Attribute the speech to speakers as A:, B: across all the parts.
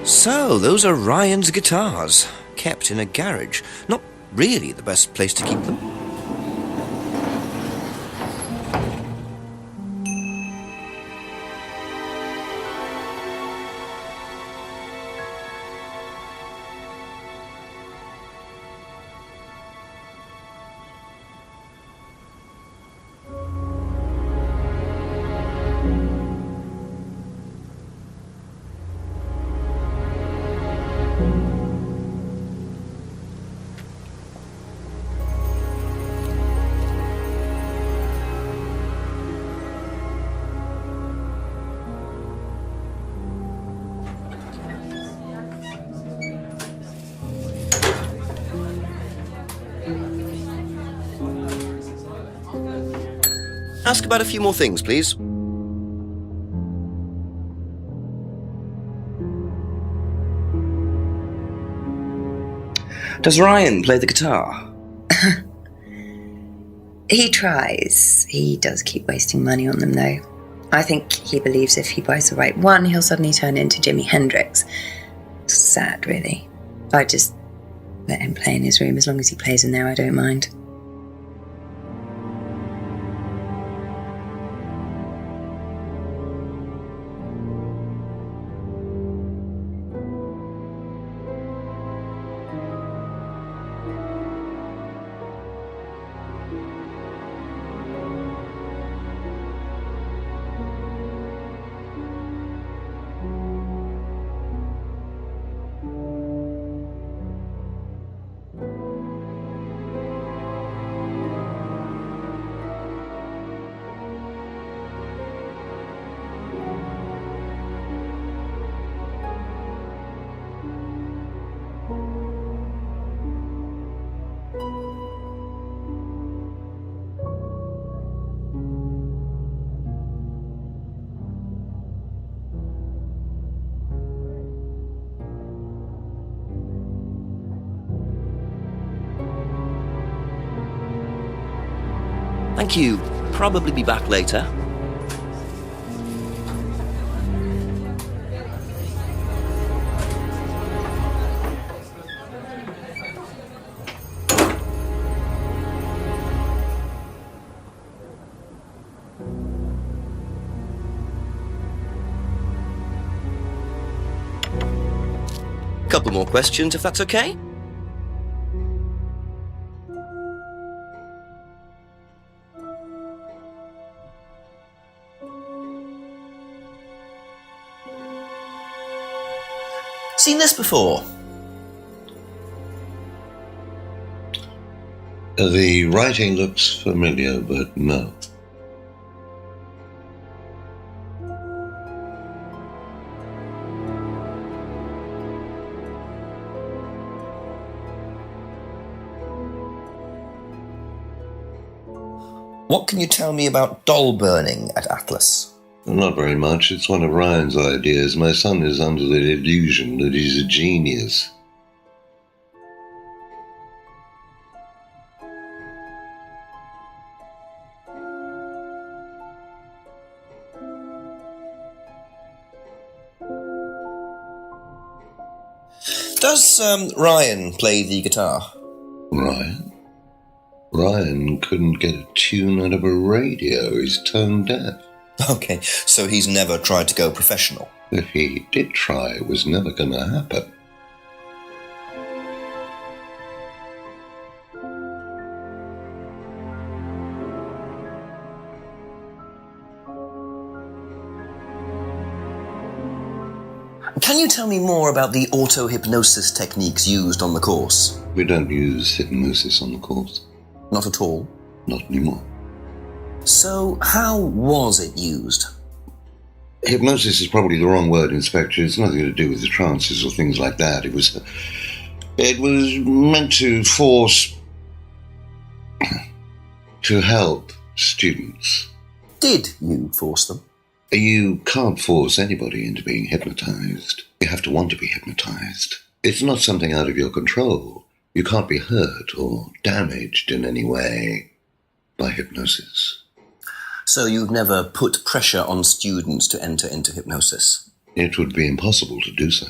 A: So, those are Ryan's guitars, kept in a garage. Not really the best place to keep them. Ask about a few more things, please. Does Ryan play the guitar?
B: He tries. He does keep wasting money on them, though. I think he believes if he buys the right one, he'll suddenly turn into Jimi Hendrix. It's sad, really. I just let him play in his room. As long as he plays in there, I don't mind.
A: Thank you. Probably be back later. Couple more questions, if that's okay? Seen this before?
C: The writing looks familiar, but no.
A: What can you tell me about doll burning at Atlas?
C: Not very much. It's one of Ryan's ideas. My son is under the illusion that he's a genius.
A: Does Ryan play the guitar?
C: Ryan? Ryan couldn't get a tune out of a radio. He's tone deaf.
A: Okay, so he's never tried to go professional?
C: If he did try, it was never going to happen.
A: Can you tell me more about the auto-hypnosis techniques used on the course?
C: We don't use hypnosis on the course.
A: Not at all?
C: Not anymore.
A: So, how was it used?
C: Hypnosis is probably the wrong word, Inspector. It's nothing to do with the trances or things like that. It was meant to force... to help students.
A: Did you force them?
C: You can't force anybody into being hypnotized. You have to want to be hypnotized. It's not something out of your control. You can't be hurt or damaged in any way by hypnosis.
A: So you've never put pressure on students to enter into hypnosis?
C: It would be impossible to do so.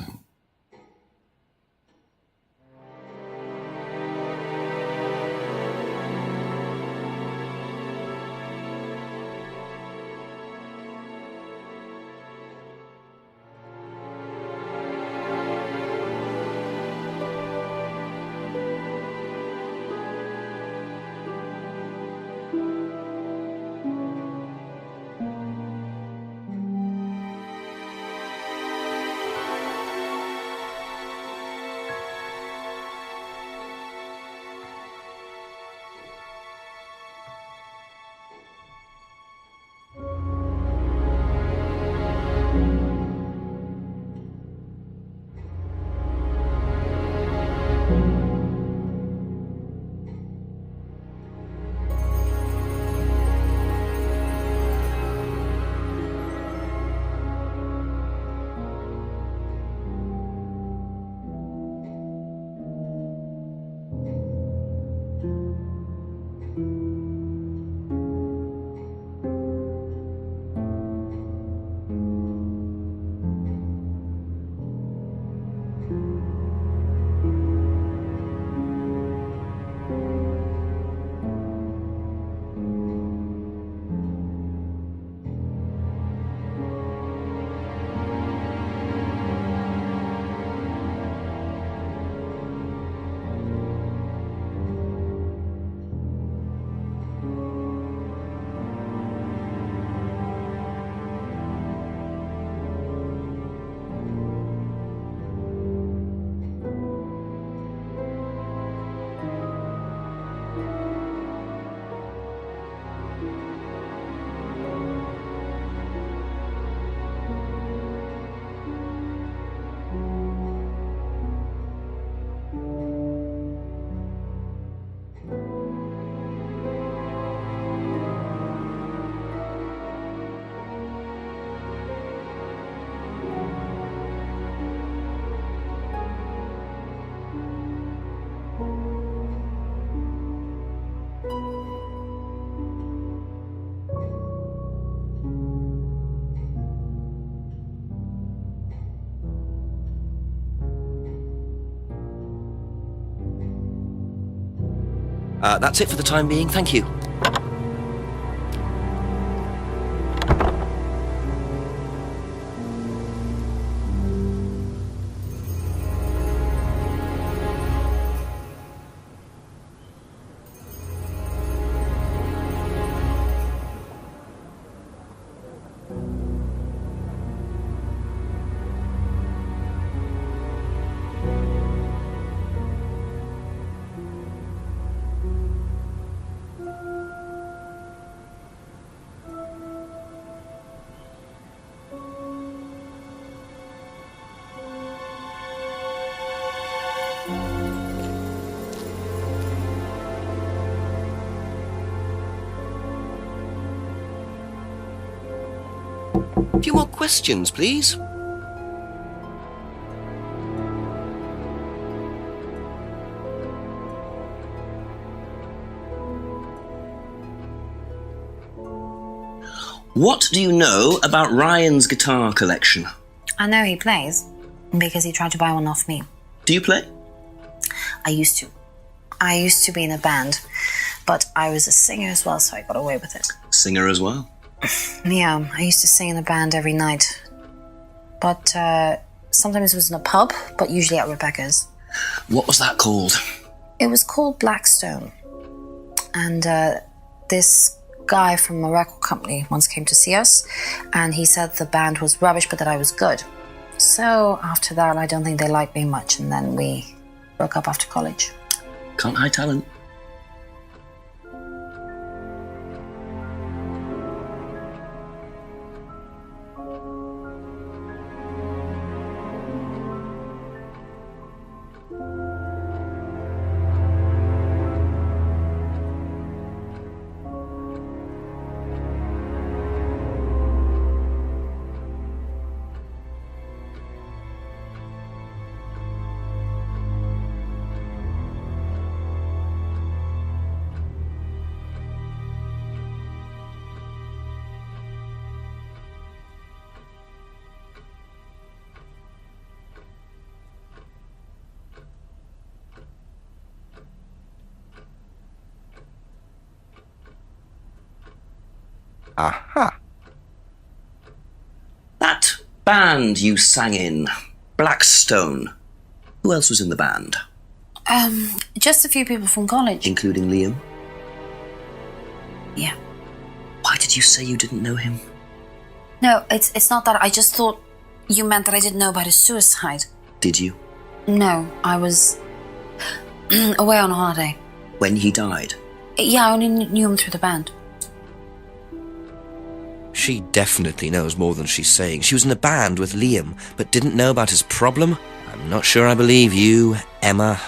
A: That's it for the time being, thank you. A few more questions, please.
D: What do you know about Ryan's guitar collection?
E: I know he plays, because he tried to buy one off me.
D: Do you play?
E: I used to. I used to be in a band, but I was a singer as well, so I got away with it.
D: Singer as well?
E: Yeah, I used to sing in a band every night. But sometimes it was in a pub, but usually at Rebecca's.
D: What was that called?
E: It was called Blackstone. And this guy from a record company once came to see us, and he said the band was rubbish, but that I was good. So after that, I don't think they liked me much, and then we broke up after college.
D: Can't hide talent.
A: Aha.
D: That band you sang in, Blackstone. Who else was in the band?
E: Just a few people from college.
D: Including Liam?
E: Yeah.
D: Why did you say you didn't know him?
E: No, it's not that. I just thought you meant that I didn't know about his suicide.
D: Did you?
E: No, I was away on holiday.
D: When he died?
E: Yeah, I only knew him through the band.
A: She definitely knows more than she's saying. She was in a band with Liam, but didn't know about his problem? I'm not sure I believe you, Emma.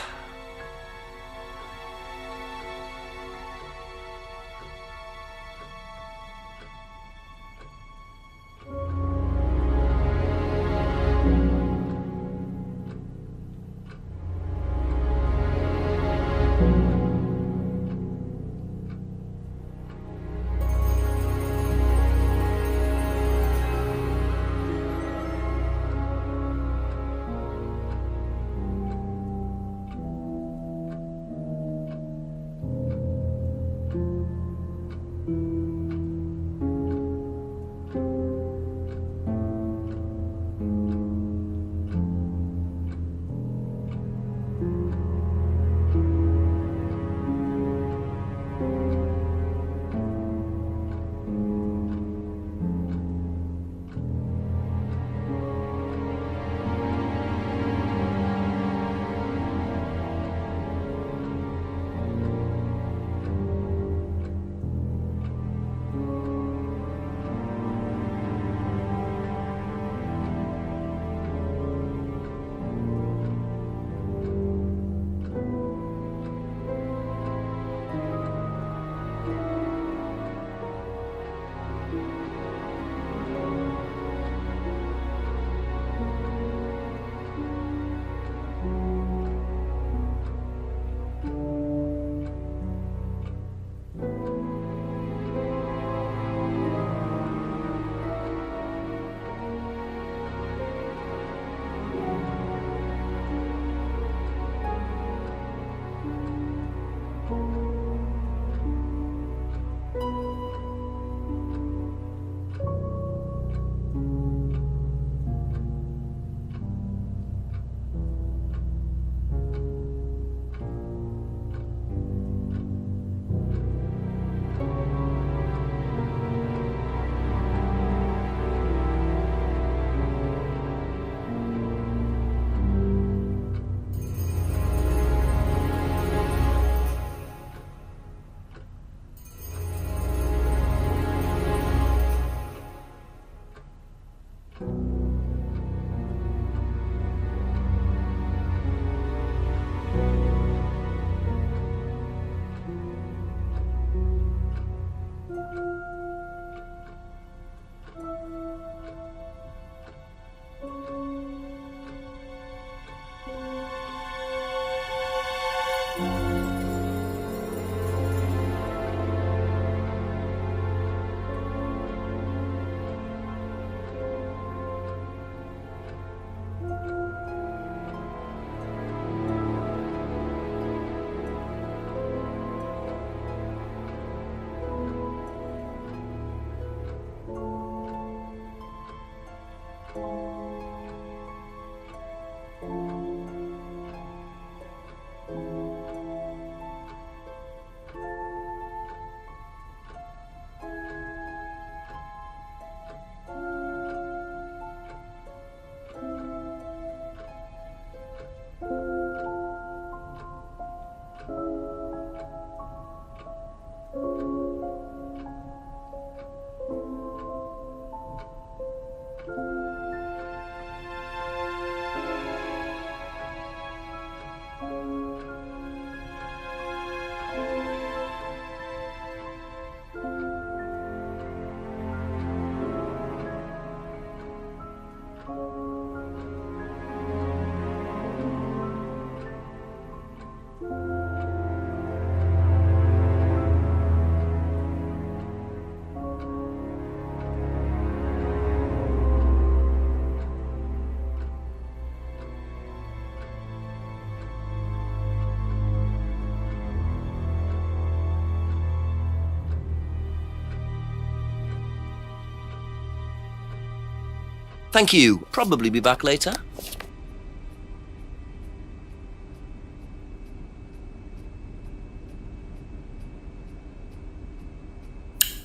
A: Thank you. Probably be back later.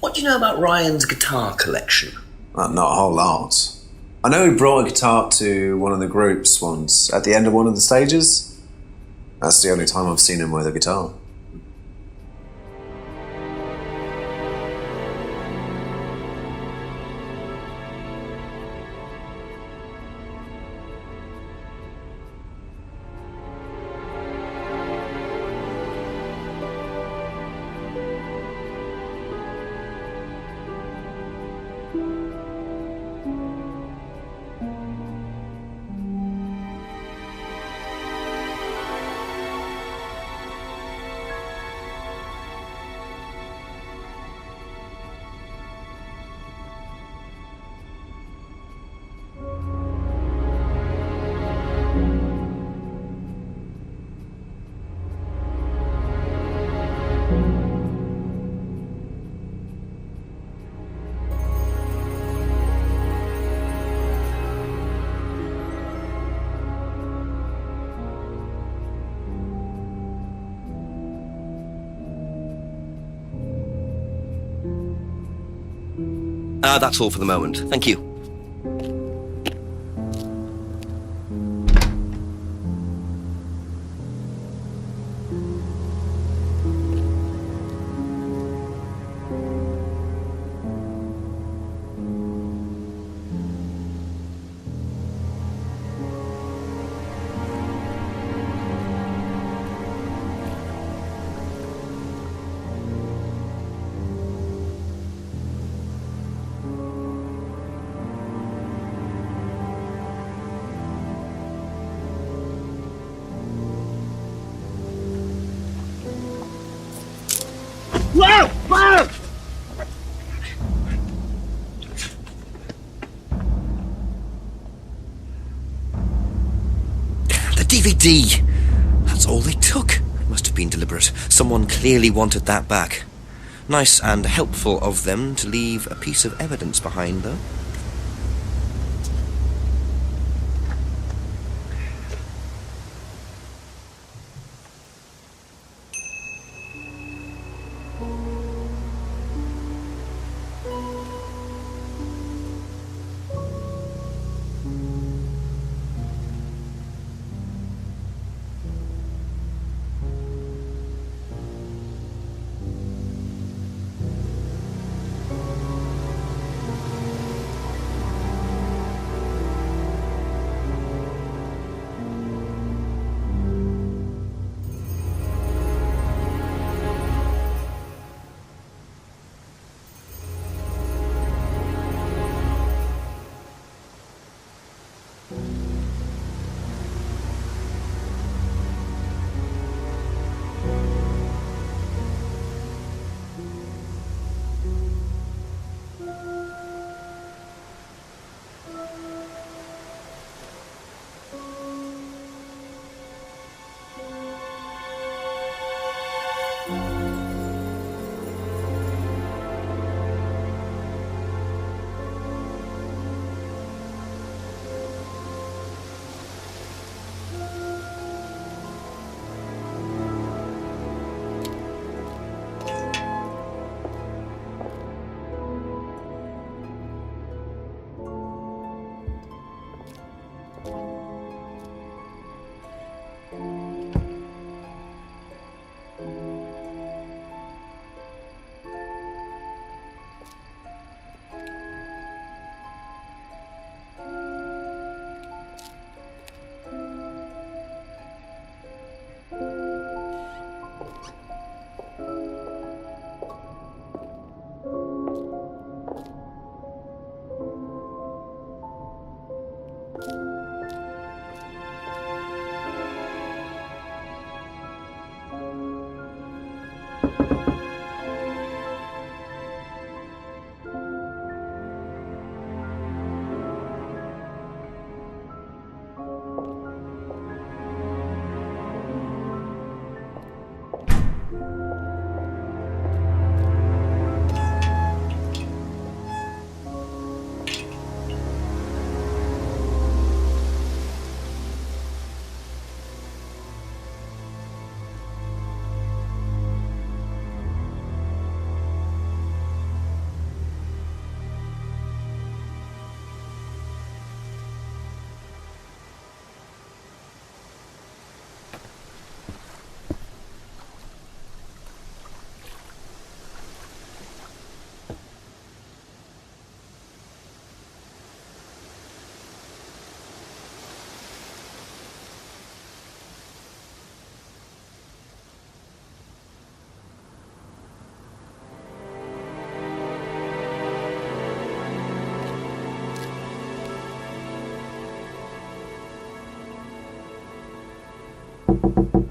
D: What do you know about Ryan's guitar collection?
F: Not a whole lot. I know he brought a guitar to one of the groups once, at the end of one of the stages. That's the only time I've seen him with a guitar.
A: That's all for the moment. Thank you.
G: Whoa! Whoa!
A: The DVD! That's all they took. Must have been deliberate. Someone clearly wanted that back. Nice and helpful of them to leave a piece of evidence behind, though.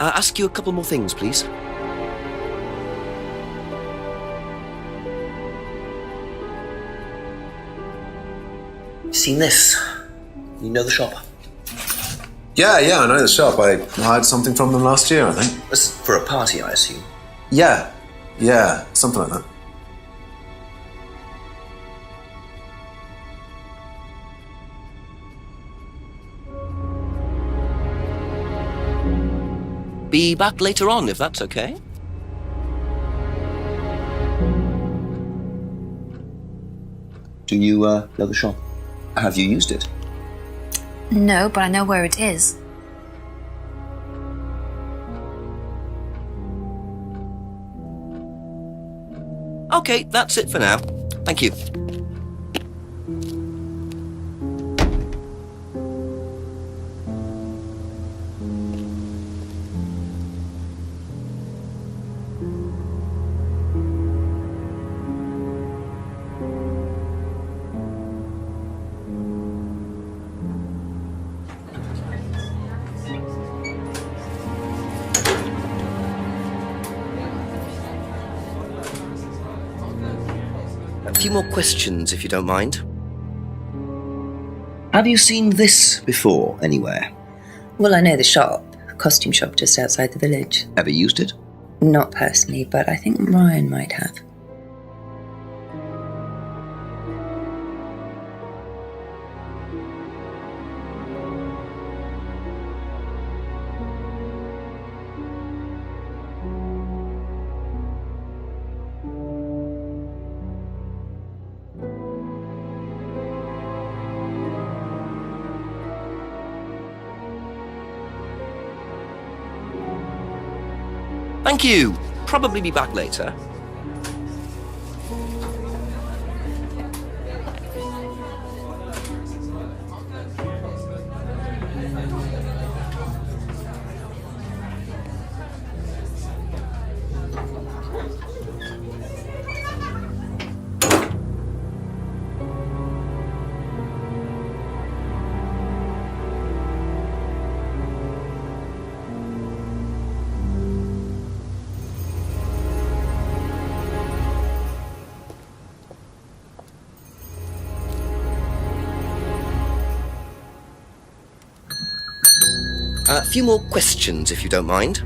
A: Ask you a couple more things, please.
D: Seen this? You know the shop?
F: Yeah, I know the shop. I hired something from them last year, I think.
D: This is for a party, I assume.
F: Yeah, something like that.
A: Be back later on, if that's okay.
D: Do you know the shop? Have you used it?
E: No, but I know where it is.
A: Okay, that's it for now. Thank you. A few more questions, if you don't mind.
D: Have you seen this before anywhere?
B: Well, I know the shop, a costume shop just outside the village.
D: Ever used it?
B: Not personally, but I think Ryan might have.
A: Thank you. Probably be back later. A few more questions, if you don't mind.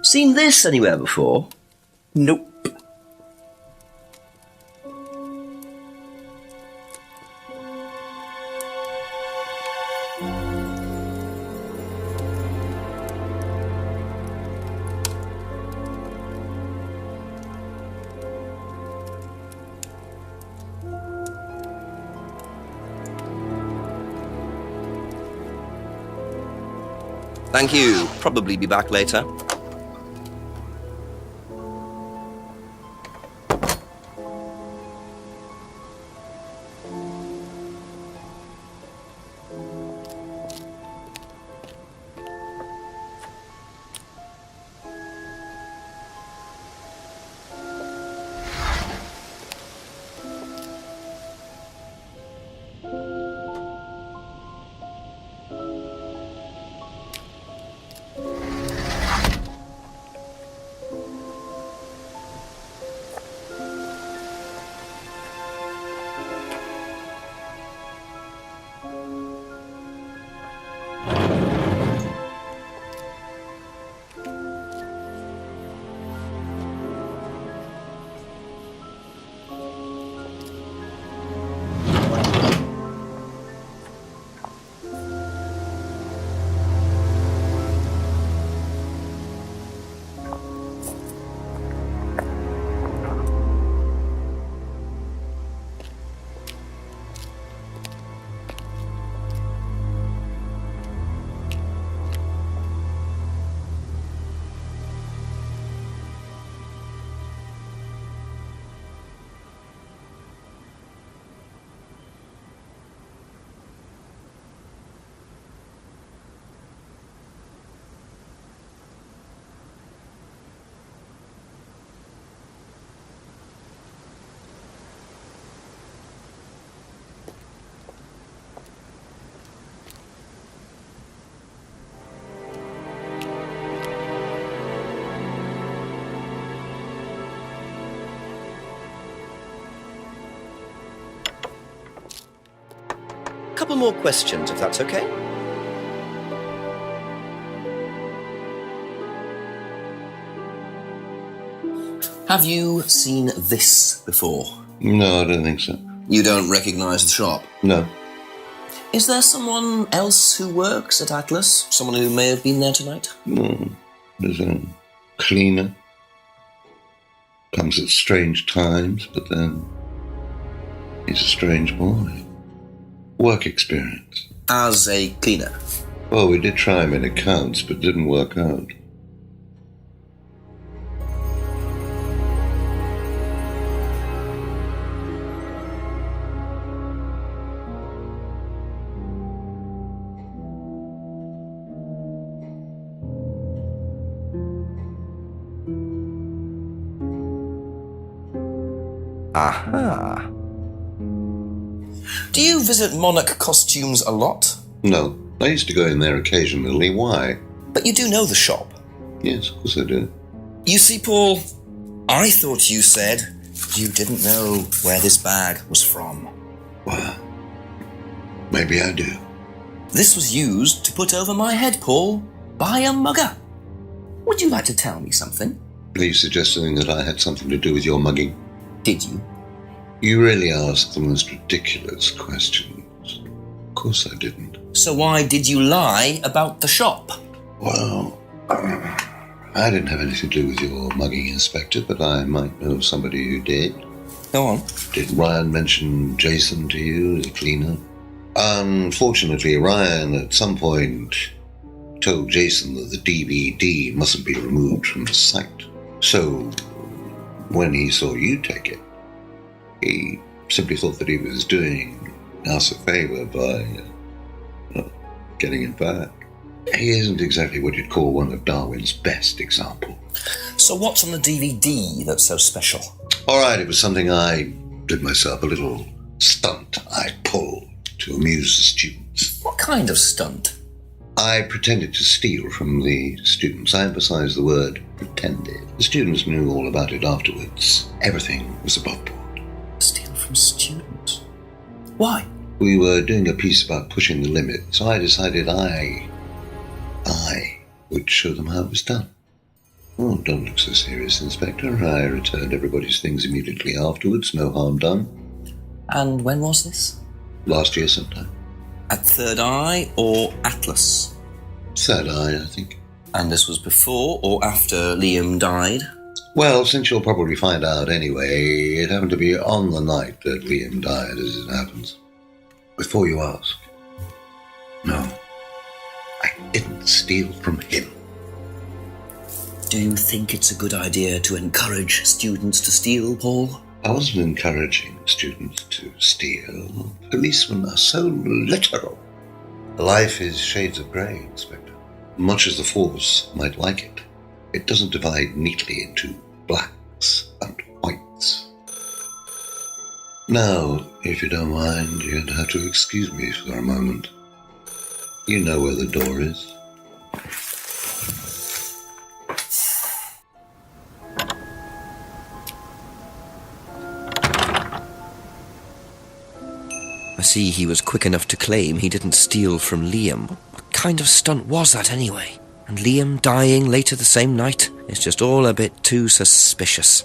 D: Seen this anywhere before? Nope.
A: Thank you. Probably be back later. couple more questions, if that's okay.
D: Have you seen this before?
C: No, I don't think so.
D: You don't recognise the shop?
C: No.
D: Is there someone else who works at Atlas? Someone who may have been there tonight?
C: No. There's a cleaner. Comes at strange times, but then he's a strange boy. Work experience.
D: As a cleaner?
C: Well, we did try him in accounts, but didn't work out.
A: Aha.
D: Do you visit Monarch Costumes a lot?
C: No. I used to go in there occasionally. Why?
D: But you do know the shop.
C: Yes, of course I do.
D: You see, Paul, I thought you said you didn't know where this bag was from.
C: Well, maybe I do.
D: This was used to put over my head, Paul, by a mugger. Would you like to tell me something?
C: Are you suggesting that I had something to do with your mugging?
D: Did you?
C: You really ask the most ridiculous questions. Of course I didn't.
D: So why did you lie about the shop?
C: Well, I didn't have anything to do with your mugging, Inspector, but I might know of somebody who did.
D: Go on.
C: Did Ryan mention Jason to you as a cleaner? Unfortunately, Ryan at some point told Jason that the DVD mustn't be removed from the site. So, when he saw you take it, he simply thought that he was doing us a favour by getting it back. He isn't exactly what you'd call one of Darwin's best examples.
D: So what's on the DVD that's so special?
C: All right, it was something I did myself, a little stunt I pulled to amuse the students.
D: What kind of stunt?
C: I pretended to steal from the students. I emphasize the word pretended. The students knew all about it afterwards. Everything was above board.
D: Steal from students? Why?
C: We were doing a piece about pushing the limit, so I decided I would show them how it was done. Oh, don't look so serious, Inspector. I returned everybody's things immediately afterwards. No harm done.
D: And when was this?
C: Last year sometime.
D: At Third Eye or Atlas?
C: Third Eye, I think.
D: And this was before or after Liam died?
C: Well, since you'll probably find out anyway, it happened to be on the night that Liam died, as it happens. Before you ask, no, I didn't steal from him.
D: Do you think it's a good idea to encourage students to steal, Paul?
C: I wasn't encouraging students to steal. Policemen are so literal. Life is shades of grey, Inspector. Much as the Force might like it, it doesn't divide neatly into blacks and whites. Now, if you don't mind, you'd have to excuse me for a moment. You know where the door is.
A: I see he was quick enough to claim he didn't steal from Liam. What kind of stunt was that anyway? And Liam dying later the same night? It's just all a bit too suspicious.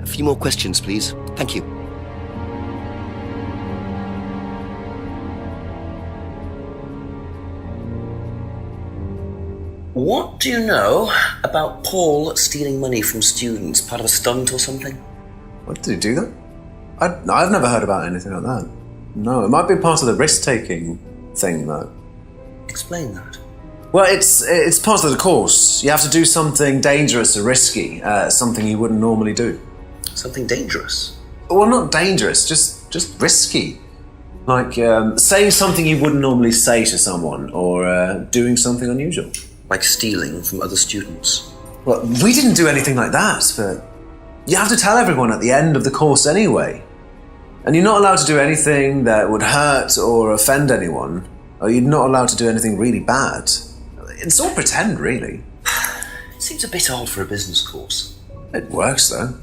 A: A few more questions, please. Thank you.
G: What do you know about Paul stealing money from students? Part of a stunt or something?
F: What, did he do that? I've never heard about anything like that. No, it might be part of the risk-taking thing, though.
G: Explain that.
F: Well, it's part of the course. You have to do something dangerous or risky, something you wouldn't normally do.
G: Something dangerous?
F: Well, not dangerous, just risky. Like saying something you wouldn't normally say to someone, or doing something unusual.
G: Like stealing from other students?
F: Well, we didn't do anything like that, but you have to tell everyone at the end of the course anyway. And you're not allowed to do anything that would hurt or offend anyone, or you're not allowed to do anything really bad. It's all pretend, really.
G: It seems a bit odd for a business course.
F: It works, though.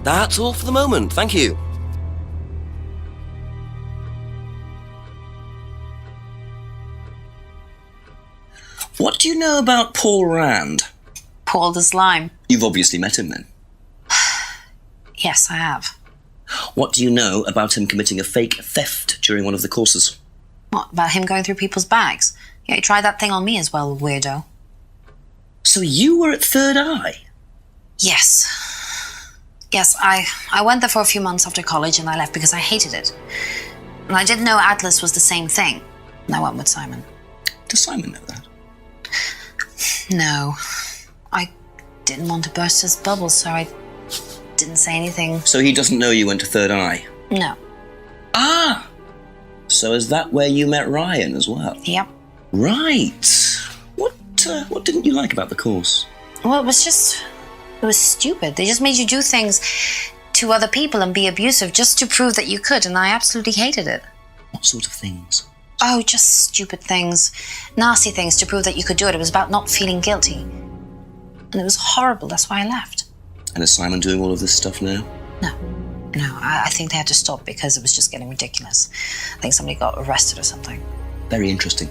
A: That's all for the moment, thank you.
G: What do you know about Paul Rand?
E: Paul the Slime.
G: You've obviously met him then.
E: Yes, I have.
G: What do you know about him committing a fake theft during one of the courses?
E: What, about him going through people's bags? Yeah, he tried that thing on me as well, weirdo.
G: So you were at Third Eye?
E: Yes. Yes, I went there for a few months after college and I left because I hated it. And I didn't know Atlas was the same thing. And I went with Simon.
G: Does Simon know that?
E: No. I didn't want to burst his bubble, so I didn't say anything.
G: So he doesn't know you went to Third Eye?
E: No.
G: Ah! So is that where you met Ryan as well?
E: Yep.
G: Right. What didn't you like about the course?
E: Well, it was stupid. They just made you do things to other people and be abusive just to prove that you could, and I absolutely hated it.
G: What sort of things?
E: Oh, just stupid things. Nasty things to prove that you could do it. It was about not feeling guilty. And it was horrible. That's why I left.
G: And is Simon doing all of this stuff now?
E: No. No, I think they had to stop because it was just getting ridiculous. I think somebody got arrested or something.
D: Very interesting.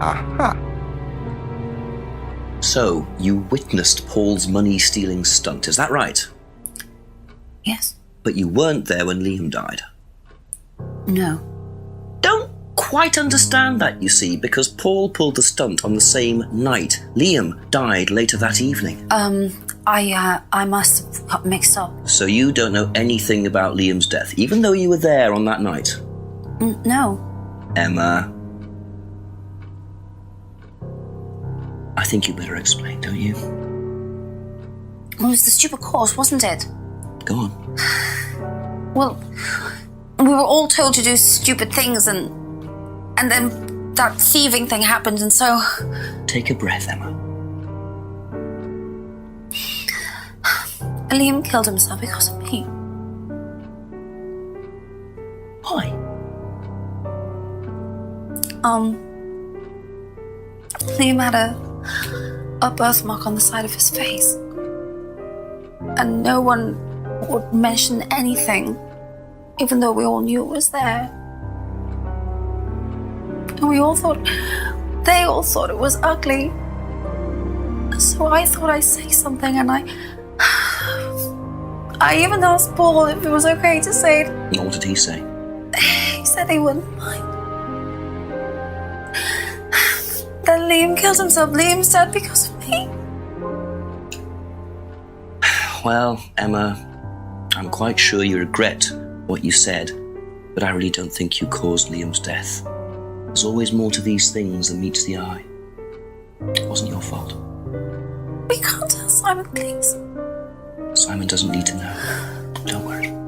A: Aha!
D: So, you witnessed Paul's money-stealing stunt, is that right?
E: Yes.
D: But you weren't there when Liam died.
E: No.
D: Don't quite understand that, you see, because Paul pulled the stunt on the same night. Liam died later that evening.
E: I must have got mixed up.
D: So you don't know anything about Liam's death, even though you were there on that night?
E: No.
D: Emma. I think you better explain, don't you?
E: Well, it was the stupid course, wasn't it?
D: Go on.
E: Well, we were all told to do stupid things and then that thieving thing happened and so...
D: Take a breath, Emma.
E: Liam killed himself because of me.
D: Why?
E: Liam had a birthmark on the side of his face. And no one would mention anything, even though we all knew it was there. And they all thought it was ugly. So I thought I'd say something, and I even asked Paul if it was okay to say it.
D: And what did he say?
E: He said he wouldn't mind. Then Liam killed himself. Liam said because of me.
D: Well, Emma, I'm quite sure you regret what you said, but I really don't think you caused Liam's death. There's always more to these things than meets the eye. It wasn't your fault.
E: We can't tell Simon, please.
D: Simon doesn't need to know. Don't worry.